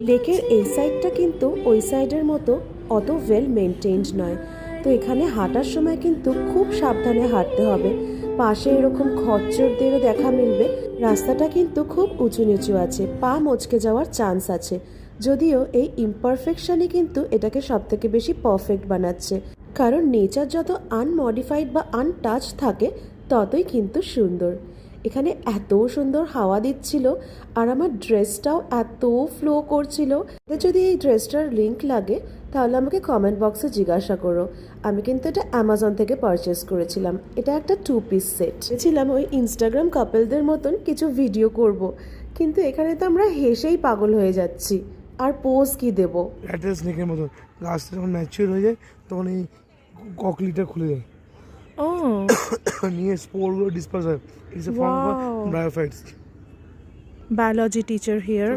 লেকের এই সাইডটা কিন্তু ওই সাইডের মতো অত ওয়েল মেনটেনড নয়। তো এখানে হাঁটার সময় কিন্তু খুব সাবধানে হাঁটতে হবে। পাশে এরকম খচ্চরদেরও দেখা মিলবে। রাস্তাটা কিন্তু খুব উঁচু নিচু আছে, পা মচকে যাওয়ার চান্স আছে। যদিও এই ইমপারফেকশনই কিন্তু এটাকে সবথেকে বেশি পারফেক্ট বানাচ্ছে, কারণ নেচার যত আনমডিফাইড বা আনটাচ থাকে ততই কিন্তু সুন্দর। এখানে এত সুন্দর হাওয়া দিচ্ছিল, আর আমার ড্রেসটাও এত ফ্লো করছিল। যদি এই ড্রেসটার লিংক লাগে তাহলে আমাকে কমেন্ট বক্সে জিজ্ঞাসা করো। আমি কিন্তু এটা অ্যামাজন থেকে পারচেস করেছিলাম। এটা একটা 2 পিস সেট ছিলাম। ওই ইনস্টাগ্রাম কাপলদের মতন কিছু ভিডিও করব, কিন্তু এখানে তো আমরা হেসেই পাগল হয়ে যাচ্ছি। আর পোজ কি দেব? একটা স্নেকের মতন গাছটা যখন ম্যাচিওর হয়ে যায় তখন এই ককলিটা খুলে যায়। ও নিয়ে স্পোরগুলো ডিসপার্স হয়। It's a form of bryophytes. biology teacher here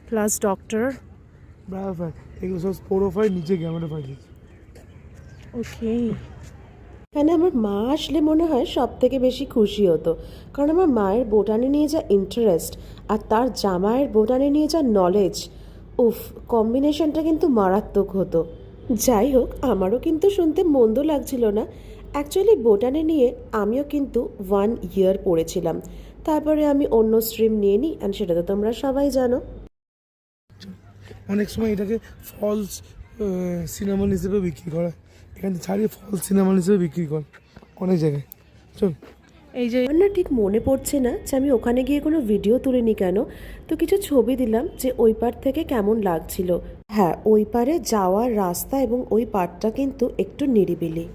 plus doctor. Bryophyte এগুলো সব স্পোরোফাইট, নিচে গ্যামেটোফাইট। Okay. এখানে আমার মা আসলে মনে হয় সব থেকে বেশি খুশি হতো, কারণ আমার মায়ের বোটানি নিয়ে যা ইন্টারেস্ট আর তার জামাইয়ের বোটানি নিয়ে যা নলেজ, উফ, কম্বিনেশনটা কিন্তু মারাত্মক হতো। যাই হোক, আমারও কিন্তু শুনতে মন্দ লাগছিল না। অ্যাকচুয়ালি বোটানি নিয়ে আমিও কিন্তু 1 ইয়ার পড়েছিলাম, তারপরে আমি অন্য স্ট্রিম নিয়ে নিই, অ্যান্ড সেটা তো তোমরা সবাই জানো। অনেক সময় এটাকে ফলস সিনেমন হিসেবে বিক্রি করে, এখানে ছাড়িয়ে ফলস সিনেমন হিসেবে বিক্রি করে অনেক জায়গায়। চল, এই যে আমার না ঠিক মনে পড়ছে না যে আমি ওখানে গিয়ে কোনো ভিডিও তুলিনি কেন, তো কিছু ছবি দিলাম যে ওই পার থেকে কেমন লাগছিল। হ্যাঁ, ওই পারে যাওয়ার রাস্তা এবং ওই পারটা কিন্তু একটু নিরিবিলি।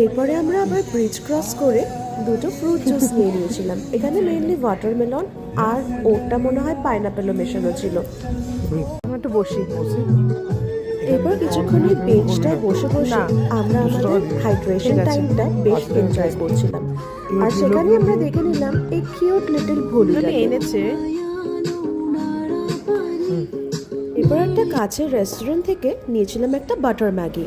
এরপরে আমরা আবার ব্রিজ ক্রস করে দুটো ফ্রুট জুস নিয়ে নিয়েছিলাম। এখানে মেইনলি ওয়াটারমেলন আর ওটা মনে হয় পাইনাপেলও মেশানো ছিল। আমি একটু বসি। এরপর কিছুক্ষণ এই বেঞ্চটায় বসে বসে আমরা আমাদের হাইড্রেশন টাইমটা বেশ এনজয় করছিলাম। আর সেখানে আমরা দেখে নিলাম এই কিউট লিটল ভুলিটাকে। এনেছে এরপর একটা কাছের রেস্টুরেন্ট থেকে নিয়েছিলাম একটা বাটার ম্যাগি।